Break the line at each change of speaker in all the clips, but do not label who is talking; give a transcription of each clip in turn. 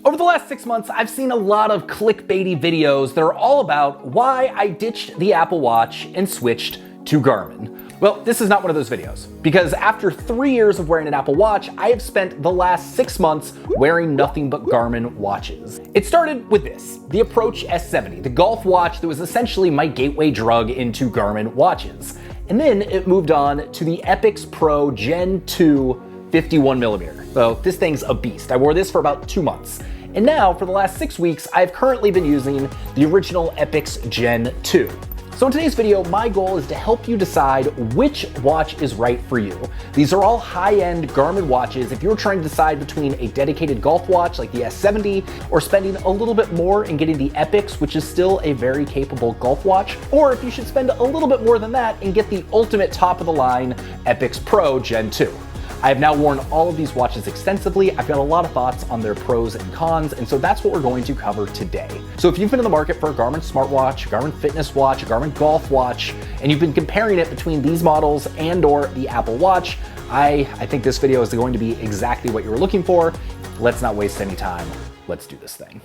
Over the last 6 months, I've seen a lot of clickbaity videos that are all about why I ditched the Apple Watch and switched to Garmin. Well, this is not one of those videos, because after 3 years of wearing an Apple Watch, I have spent the last 6 months wearing nothing but Garmin watches. It started with this, the Approach S70, the golf watch that was essentially my gateway drug into Garmin watches. And then it moved on to the Epix Pro Gen 2 51mm. So this thing's a beast. I wore this for about 2 months. And now, for the last 6 weeks, I've currently been using the original Epix Gen 2. So in today's video, my goal is to help you decide which watch is right for you. These are all high-end Garmin watches. If you're trying to decide between a dedicated golf watch like the S70 or spending a little bit more and getting the Epix, which is still a very capable golf watch, or if you should spend a little bit more than that and get the ultimate top-of-the-line Epix Pro Gen 2. I have now worn all of these watches extensively. I've got a lot of thoughts on their pros and cons, and so that's what we're going to cover today. So if you've been in the market for a Garmin smartwatch, a Garmin fitness watch, a Garmin golf watch, and you've been comparing it between these models and or the Apple Watch, I think this video is going to be exactly what you were looking for. Let's not waste any time. Let's do this thing.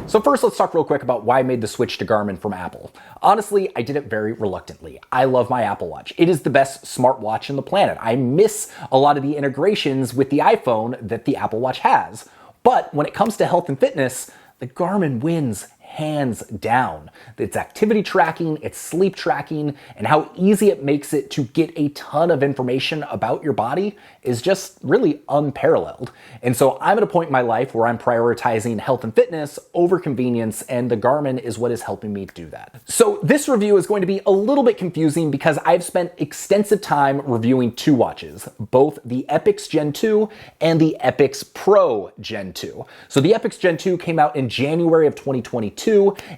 So first, let's talk real quick about why I made the switch to Garmin from Apple. Honestly, I did it very reluctantly. I love my Apple Watch. It is the best smartwatch on the planet. I miss a lot of the integrations with the iPhone that the Apple Watch has. But when it comes to health and fitness, the Garmin wins hands down. Its activity tracking, its sleep tracking, and how easy it makes it to get a ton of information about your body is just really unparalleled. And so I'm at a point in my life where I'm prioritizing health and fitness over convenience, and the Garmin is what is helping me do that. So this review is going to be a little bit confusing because I've spent extensive time reviewing two watches, both the Epix Gen 2 and the Epix Pro Gen 2. So the Epix Gen 2 came out in January of 2022,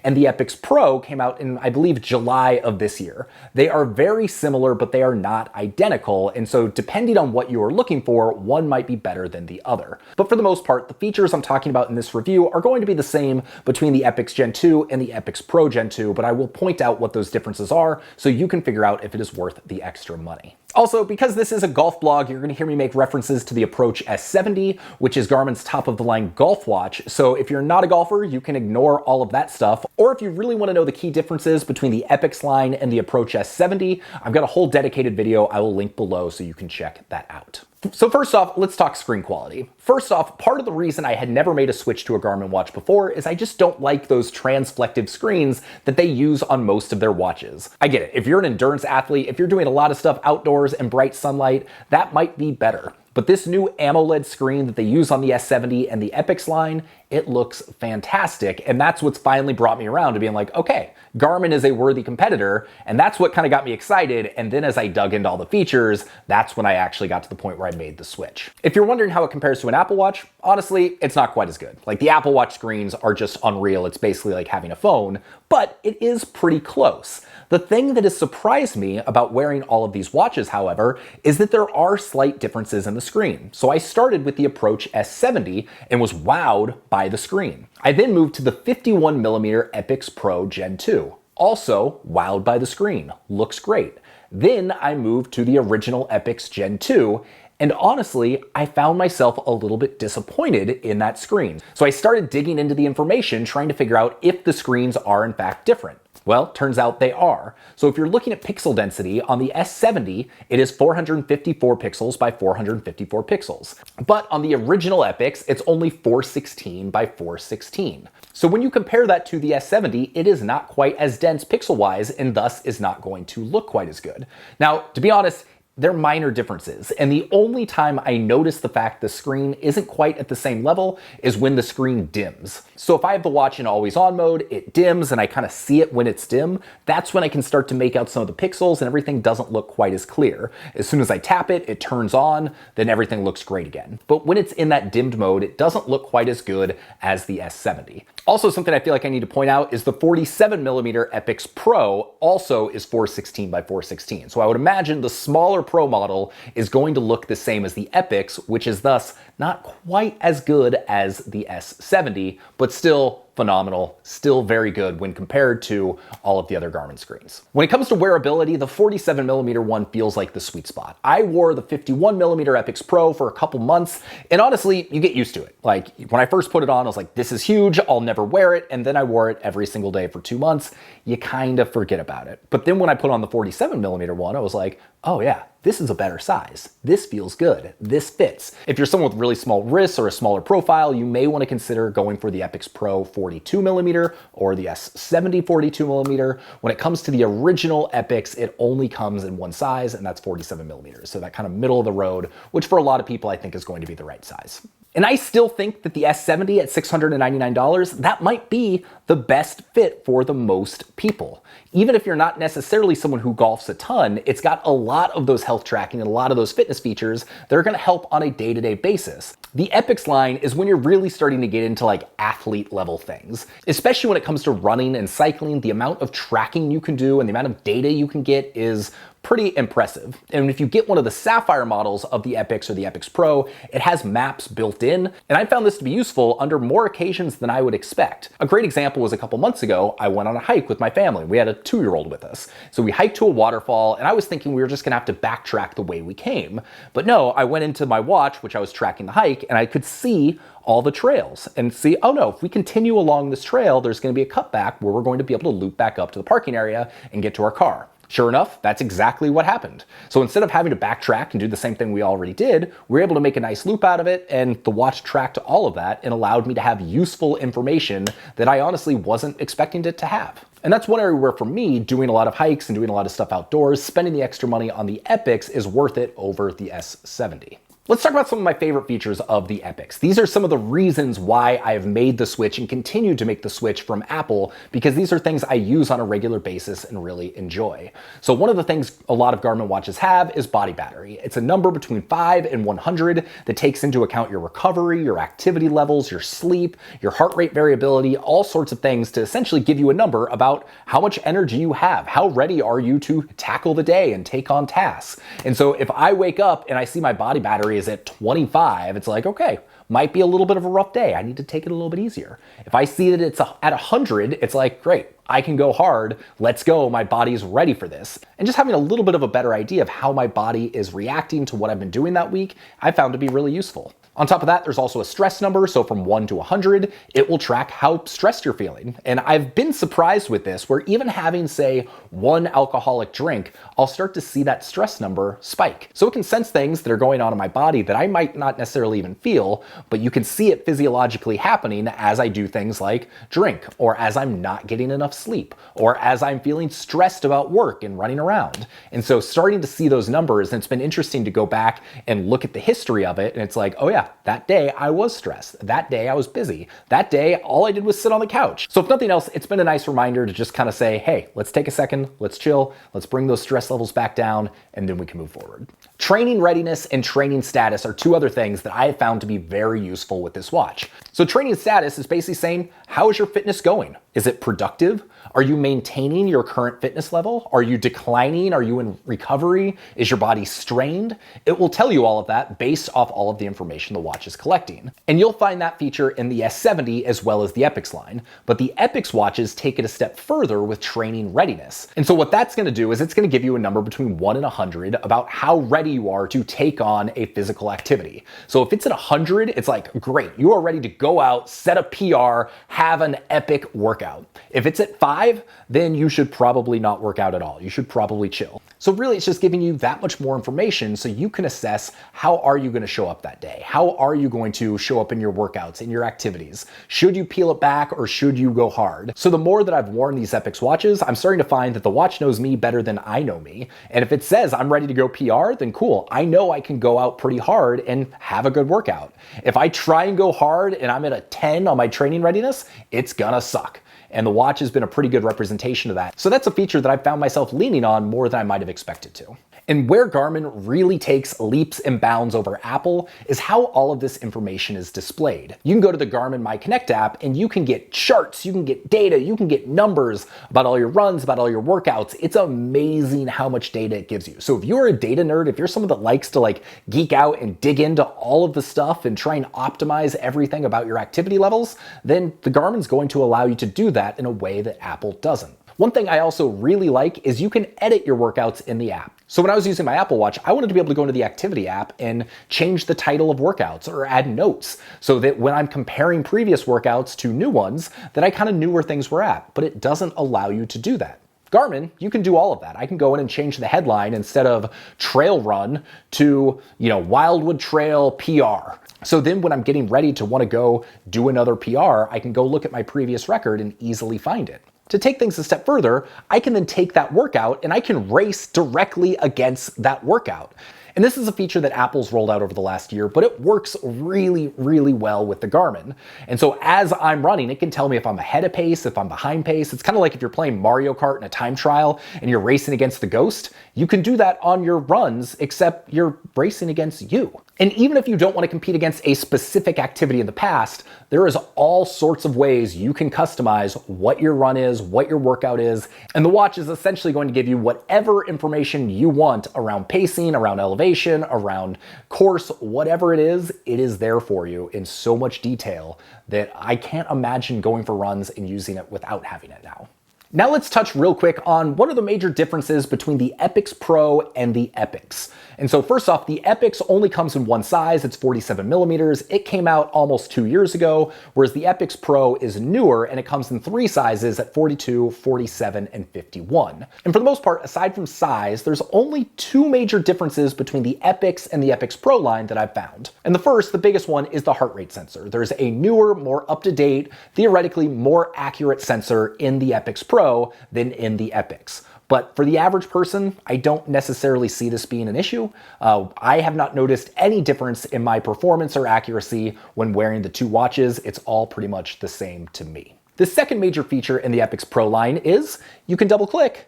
and the Epix Pro came out in, I believe, July of this year. They are very similar, but they are not identical, and so depending on what you are looking for, one might be better than the other. But for the most part, the features I'm talking about in this review are going to be the same between the Epix Gen 2 and the Epix Pro Gen 2, but I will point out what those differences are so you can figure out if it is worth the extra money. Also, because this is a golf blog, you're going to hear me make references to the Approach S70, which is Garmin's top-of-the-line golf watch. So if you're not a golfer, you can ignore all of that stuff. Or if you really want to know the key differences between the Epix line and the Approach S70, I've got a whole dedicated video I will link below so you can check that out. So first off, let's talk screen quality. First off, part of the reason I had never made a switch to a Garmin watch before is I just don't like those transflective screens that they use on most of their watches. I get it. If you're an endurance athlete, if you're doing a lot of stuff outdoors in bright sunlight, that might be better. But this new AMOLED screen that they use on the S70 and the Epix line, it looks fantastic. And that's what's finally brought me around to being like, okay, Garmin is a worthy competitor. And that's what kind of got me excited. And then as I dug into all the features, that's when I actually got to the point where I made the switch. If you're wondering how it compares to an Apple Watch, honestly, it's not quite as good. Like the Apple Watch screens are just unreal. It's basically like having a phone, but it is pretty close. The thing that has surprised me about wearing all of these watches, however, is that there are slight differences in the screen. So I started with the Approach S70 and was wowed by the screen. I then moved to the 51mm Epix Pro Gen 2. Also wowed by the screen. Looks great. Then I moved to the original Epix Gen 2, and honestly, I found myself a little bit disappointed in that screen. So I started digging into the information, trying to figure out if the screens are in fact different. Well, turns out they are. So if you're looking at pixel density, on the S70, it is 454 pixels by 454 pixels. But on the original Epix, it's only 416 by 416. So when you compare that to the S70, it is not quite as dense pixel-wise and thus is not going to look quite as good. Now, to be honest, they're minor differences, and the only time I notice the fact the screen isn't quite at the same level is when the screen dims. So if I have the watch in always on mode, it dims and I kind of see it when it's dim. That's when I can start to make out some of the pixels and everything doesn't look quite as clear. As soon as I tap it, it turns on, then everything looks great again. But when it's in that dimmed mode, it doesn't look quite as good as the S70. Also, something I feel like I need to point out is the 47mm Epix Pro also is 416 by 416. So I would imagine the smaller Pro model is going to look the same as the Epix, which is thus not quite as good as the S70, but still phenomenal, still very good when compared to all of the other Garmin screens. When it comes to wearability, the 47mm one feels like the sweet spot. I wore the 51mm Epix Pro for a couple months, and honestly, you get used to it. Like, when I first put it on, I was like, this is huge, I'll never wear it, and then I wore it every single day for 2 months. You kind of forget about it. But then when I put on the 47mm one, I was like, oh yeah, this is a better size. This feels good. This fits. If you're someone with really small wrists or a smaller profile, you may want to consider going for the Epix Pro 42mm or the S70 42mm. When it comes to the original Epix, it only comes in one size, and that's 47mm. So that kind of middle of the road, which for a lot of people I think is going to be the right size. And I still think that the S70 at $699, that might be the best fit for the most people. Even if you're not necessarily someone who golfs a ton, it's got a lot of those health tracking and a lot of those fitness features that are gonna help on a day-to-day basis. The Epix line is when you're really starting to get into like athlete level things, especially when it comes to running and cycling. The amount of tracking you can do and the amount of data you can get is pretty impressive. And if you get one of the Sapphire models of the Epix or the Epix Pro, it has maps built in, and I found this to be useful under more occasions than I would expect. A great example was a couple months ago, I went on a hike with my family. We had a 2-year-old with us. So we hiked to a waterfall, and I was thinking we were just gonna have to backtrack the way we came. But no, I went into my watch, which I was tracking the hike, and I could see all the trails and see, oh no, if we continue along this trail, there's gonna be a cutback where we're going to be able to loop back up to the parking area and get to our car. Sure enough, that's exactly what happened. So instead of having to backtrack and do the same thing we already did, we were able to make a nice loop out of it, and the watch tracked all of that and allowed me to have useful information that I honestly wasn't expecting it to have. And that's one area where, for me, doing a lot of hikes and doing a lot of stuff outdoors, spending the extra money on the Epix is worth it over the S70. Let's talk about some of my favorite features of the Epix. These are some of the reasons why I have made the switch and continue to make the switch from Apple, because these are things I use on a regular basis and really enjoy. So one of the things a lot of Garmin watches have is body battery. It's a number between 5 and 100 that takes into account your recovery, your activity levels, your sleep, your heart rate variability, all sorts of things to essentially give you a number about how much energy you have, how ready are you to tackle the day and take on tasks. And so if I wake up and I see my body battery is at 25, it's like, okay, might be a little bit of a rough day. I need to take it a little bit easier. If I see that it's at 100, it's like, great, I can go hard. Let's go. My body's ready for this. And just having a little bit of a better idea of how my body is reacting to what I've been doing that week, I found to be really useful. On top of that, there's also a stress number. So from 1 to 100, it will track how stressed you're feeling. And I've been surprised with this, where even having, say, 1 alcoholic drink, I'll start to see that stress number spike. So it can sense things that are going on in my body that I might not necessarily even feel, but you can see it physiologically happening as I do things like drink, or as I'm not getting enough sleep, or as I'm feeling stressed about work and running around. And so starting to see those numbers, and it's been interesting to go back and look at the history of it, and it's like, oh yeah, that day I was stressed. That day I was busy. That day, all I did was sit on the couch. So if nothing else, it's been a nice reminder to just kind of say, hey, let's take a second, let's chill, let's bring those stress levels back down, and then we can move forward. Training readiness and training status are 2 other things that I have found to be very useful with this watch. So training status is basically saying, how is your fitness going? Is it productive? Are you maintaining your current fitness level? Are you declining? Are you in recovery? Is your body strained? It will tell you all of that based off all of the information the watch is collecting. And you'll find that feature in the S70 as well as the Epix line. But the Epix watches take it a step further with training readiness. And so what that's gonna do is it's gonna give you a number between 1 and 100 about how ready you are to take on a physical activity. So if it's at 100, it's like, great, you are ready to go out, set a PR, have an epic workout. If it's at 5, then you should probably not work out at all. You should probably chill. So really, it's just giving you that much more information so you can assess how are you going to show up that day? How are you going to show up in your workouts, in your activities? Should you peel it back or should you go hard? So the more that I've worn these Epix watches, I'm starting to find that the watch knows me better than I know me. And if it says I'm ready to go PR, then cool. I know I can go out pretty hard and have a good workout. If I try and go hard and I'm at a 10 on my training readiness, it's gonna suck. And the watch has been a pretty good representation of that. So that's a feature that I've found myself leaning on more than I might have of expect it to. And where Garmin really takes leaps and bounds over Apple is how all of this information is displayed. You can go to the Garmin My Connect app and you can get charts, you can get data, you can get numbers about all your runs, about all your workouts. It's amazing how much data it gives you. So if you're a data nerd, if you're someone that likes to like geek out and dig into all of the stuff and try and optimize everything about your activity levels, then the Garmin's going to allow you to do that in a way that Apple doesn't. One thing I also really like is you can edit your workouts in the app. So when I was using my Apple Watch, I wanted to be able to go into the activity app and change the title of workouts or add notes so that when I'm comparing previous workouts to new ones, that I kind of knew where things were at, but it doesn't allow you to do that. Garmin, you can do all of that. I can go in and change the headline instead of trail run to, Wildwood Trail PR. So then when I'm getting ready to want to go do another PR, I can go look at my previous record and easily find it. To take things a step further, I can then take that workout and I can race directly against that workout. And this is a feature that Apple's rolled out over the last year, but it works really, really well with the Garmin. And so as I'm running, it can tell me if I'm ahead of pace, if I'm behind pace. It's kind of like if you're playing Mario Kart in a time trial and you're racing against the ghost. You can do that on your runs, except you're racing against you. And even if you don't want to compete against a specific activity in the past, there is all sorts of ways you can customize what your run is, what your workout is, and the watch is essentially going to give you whatever information you want around pacing, around elevation, around course, whatever it is there for you in so much detail that I can't imagine going for runs and using it without having it now. Now let's touch real quick on what are the major differences between the Epix Pro and the Epix. And so first off, the Epix only comes in one size, it's 47 millimeters. It came out almost 2 years ago, whereas the Epix Pro is newer and it comes in 3 sizes at 42, 47, and 51. And for the most part, aside from size, there's only 2 major differences between the Epix and the Epix Pro line that I've found. And the first, the biggest one, is the heart rate sensor. There's a newer, more up-to-date, theoretically more accurate sensor in the Epix Pro than in the Epix. But for the average person, I don't necessarily see this being an issue. I have not noticed any difference in my performance or accuracy when wearing the 2 watches. It's all pretty much the same to me. The second major feature in the Epix Pro line is you can double click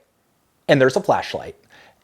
and there's a flashlight.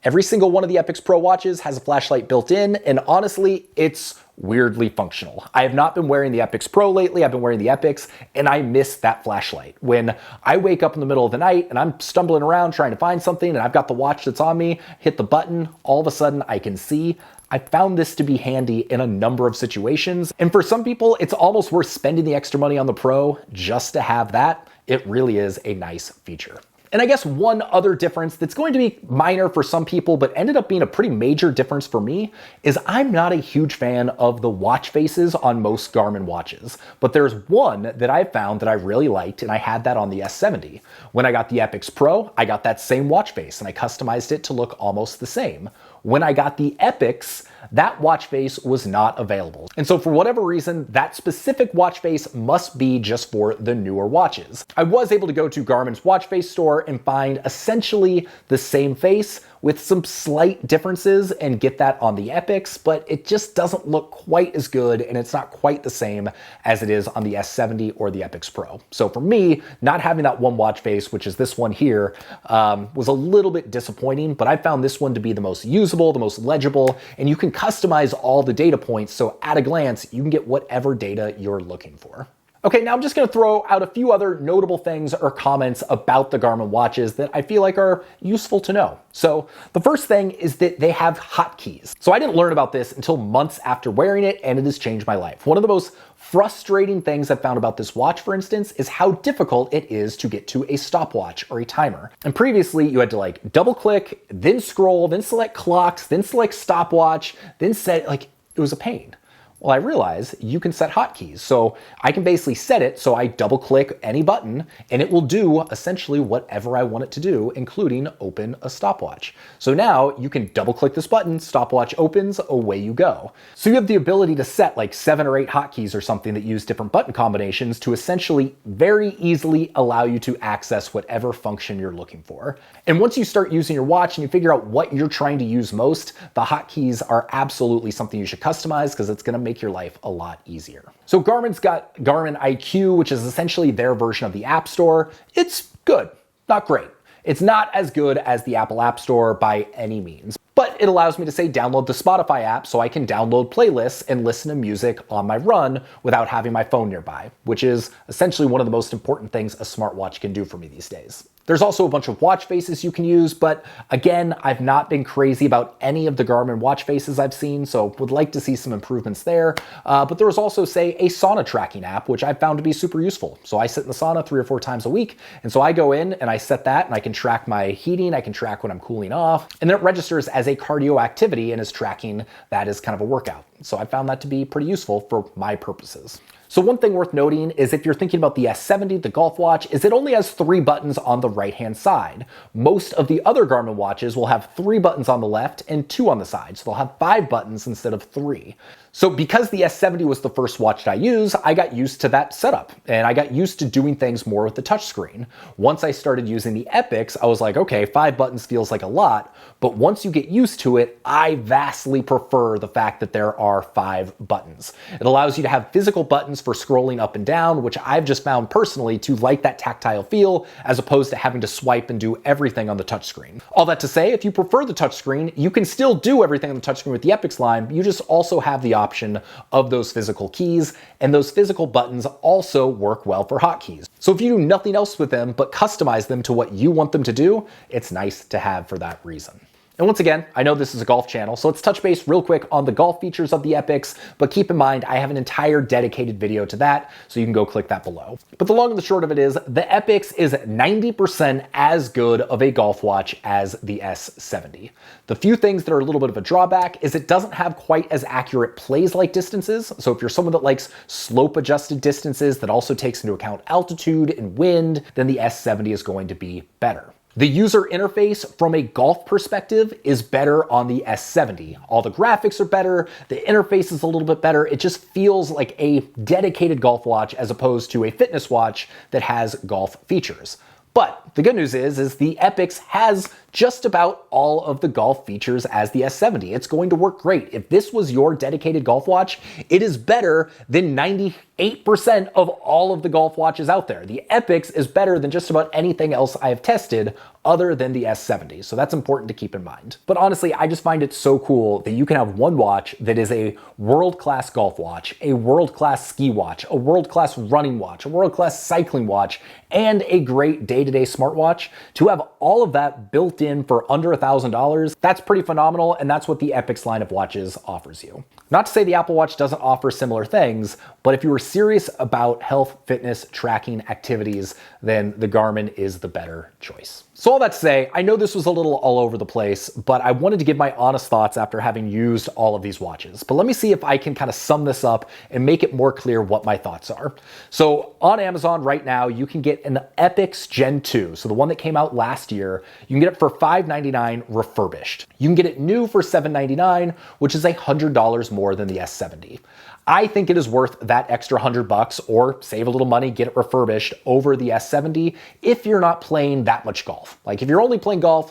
Every single one of the Epix Pro watches has a flashlight built in, and honestly, it's weirdly functional. I have not been wearing the Epix Pro lately, I've been wearing the Epix, and I miss that flashlight. When I wake up in the middle of the night and I'm stumbling around trying to find something and I've got the watch that's on me, hit the button, all of a sudden I can see. I found this to be handy in a number of situations, and for some people, it's almost worth spending the extra money on the Pro just to have that. It really is a nice feature. And I guess one other difference that's going to be minor for some people, but ended up being a pretty major difference for me, is I'm not a huge fan of the watch faces on most Garmin watches. But there's one that I found that I really liked, and I had that on the S70. When I got the Epix Pro, I got that same watch face, and I customized it to look almost the same. When I got the Epix, that watch face was not available. And so for whatever reason, that specific watch face must be just for the newer watches. I was able to go to Garmin's watch face store and find essentially the same face with some slight differences and get that on the Epix, but it just doesn't look quite as good and it's not quite the same as it is on the S70 or the Epix Pro. So for me, not having that one watch face, which is this one here, was a little bit disappointing, but I found this one to be the most usable, the most legible, and you can customize all the data points, so at a glance, you can get whatever data you're looking for. Okay, now I'm just gonna throw out a few other notable things or comments about the Garmin watches that I feel like are useful to know. So the first thing is that they have hotkeys. So I didn't learn about this until months after wearing it, and it has changed my life. One of the most frustrating things I've found about this watch, for instance, is how difficult it is to get to a stopwatch or a timer. And previously you had to like double click, then scroll, then select clocks, then select stopwatch, then set, like, it was a pain. Well, I realize you can set hotkeys. So I can basically set it so I double click any button and it will do essentially whatever I want it to do, including open a stopwatch. So now you can double click this button, stopwatch opens, away you go. So you have the ability to set like 7 or 8 hotkeys or something that use different button combinations to essentially very easily allow you to access whatever function you're looking for. And once you start using your watch and you figure out what you're trying to use most, the hotkeys are absolutely something you should customize because it's going to make your life a lot easier. So Garmin's got Garmin IQ, which is essentially their version of the App Store. It's good, not great. It's not as good as the Apple App Store by any means, but it allows me to say download the Spotify app so I can download playlists and listen to music on my run without having my phone nearby, which is essentially one of the most important things a smartwatch can do for me these days. There's also a bunch of watch faces you can use, but again, I've not been crazy about any of the Garmin watch faces I've seen, so would like to see some improvements there. But there was also, say, a sauna tracking app, which I found to be super useful. So I sit in the sauna 3 or 4 times a week, and so I go in and I set that, and I can track my heating, I can track when I'm cooling off, and then it registers as a cardio activity and is tracking that as kind of a workout. So I found that to be pretty useful for my purposes. So one thing worth noting is if you're thinking about the S70, the golf watch, is it only has 3 buttons on the right-hand side. Most of the other Garmin watches will have 3 buttons on the left and 2 on the side, so they'll have 5 buttons instead of 3. So because the S70 was the first watch that I used, I got used to that setup, and I got used to doing things more with the touchscreen. Once I started using the Epix, I was like, okay, 5 buttons feels like a lot, but once you get used to it, I vastly prefer the fact that there are 5 buttons. It allows you to have physical buttons for scrolling up and down, which I've just found personally to like that tactile feel, as opposed to having to swipe and do everything on the touchscreen. All that to say, if you prefer the touchscreen, you can still do everything on the touchscreen with the Epix line, you just also have the option of those physical keys, and those physical buttons also work well for hotkeys. So if you do nothing else with them but customize them to what you want them to do, it's nice to have for that reason. And once again, I know this is a golf channel, so let's touch base real quick on the golf features of the Epix, but keep in mind, I have an entire dedicated video to that, so you can go click that below. But the long and the short of it is, the Epix is 90% as good of a golf watch as the S70. The few things that are a little bit of a drawback is it doesn't have quite as accurate plays-like distances, so if you're someone that likes slope-adjusted distances that also takes into account altitude and wind, then the S70 is going to be better. The user interface from a golf perspective is better on the S70. All the graphics are better, the interface is a little bit better, it just feels like a dedicated golf watch as opposed to a fitness watch that has golf features. But the good news is the Epix has just about all of the golf features as the S70. It's going to work great. If this was your dedicated golf watch, it is better than 98% of all of the golf watches out there. The Epix is better than just about anything else I have tested other than the S70. So that's important to keep in mind. But honestly, I just find it so cool that you can have one watch that is a world-class golf watch, a world-class ski watch, a world-class running watch, a world-class cycling watch, and a great day-to-day smartwatch. To have all of that built in for under $1,000, that's pretty phenomenal, and that's what the Epix line of watches offers you. Not to say the Apple Watch doesn't offer similar things, but if you were serious about health, fitness, tracking activities, then the Garmin is the better choice. So all that to say, I know this was a little all over the place, but I wanted to give my honest thoughts after having used all of these watches. But let me see if I can kind of sum this up and make it more clear what my thoughts are. So on Amazon right now, you can get an Epix Gen 2, so the one that came out last year. You can get it for $599 refurbished. You can get it new for $799, which is $100 more than the S70. I think it is worth that extra $100 or save a little money, get it refurbished over the S70 if you're not playing that much golf. Like if you're only playing golf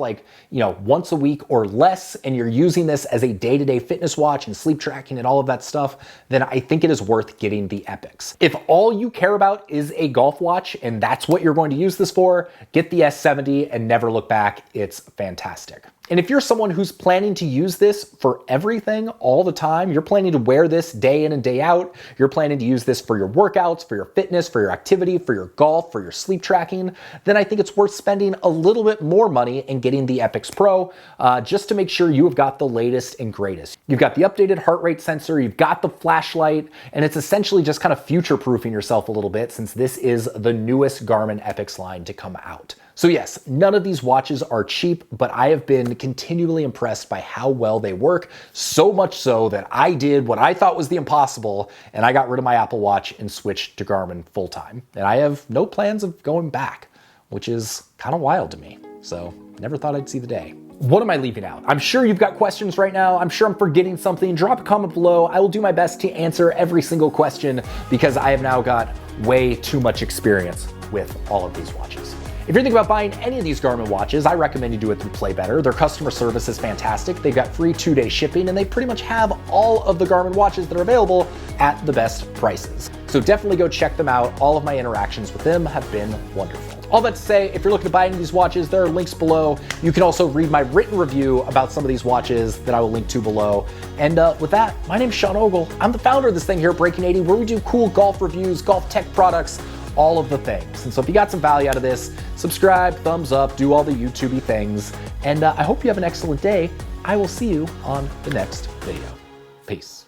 once a week or less and you're using this as a day-to-day fitness watch and sleep tracking and all of that stuff, then I think it is worth getting the Epix. If all you care about is a golf watch and that's what you're going to use this for, get the S70 and never look back. It's fantastic. And if you're someone who's planning to use this for everything all the time, you're planning to wear this day in and day out, you're planning to use this for your workouts, for your fitness, for your activity, for your golf, for your sleep tracking, then I think it's worth spending a little bit more money and getting the Epix Pro just to make sure you have got the latest and greatest. You've got the updated heart rate sensor, you've got the flashlight, and it's essentially just kind of future-proofing yourself a little bit since this is the newest Garmin Epix line to come out. So yes, none of these watches are cheap, but I have been continually impressed by how well they work, so much so that I did what I thought was the impossible, and I got rid of my Apple Watch and switched to Garmin full-time. And I have no plans of going back, which is kind of wild to me. So never thought I'd see the day. What am I leaving out? I'm sure you've got questions right now. I'm sure I'm forgetting something. Drop a comment below. I will do my best to answer every single question because I have now got way too much experience with all of these watches. If you're thinking about buying any of these Garmin watches, I recommend you do it through Play Better. Their customer service is fantastic. They've got free 2-day shipping, and they pretty much have all of the Garmin watches that are available at the best prices. So definitely go check them out. All of my interactions with them have been wonderful. All that to say, if you're looking to buy any of these watches, there are links below. You can also read my written review about some of these watches that I will link to below. And with that, my name's Sean Ogle. I'm the founder of this thing here at Breaking 80, where we do cool golf reviews, golf tech products, all of the things. And so if you got some value out of this, subscribe, thumbs up, do all the YouTube-y things. And I hope you have an excellent day. I will see you on the next video. Peace.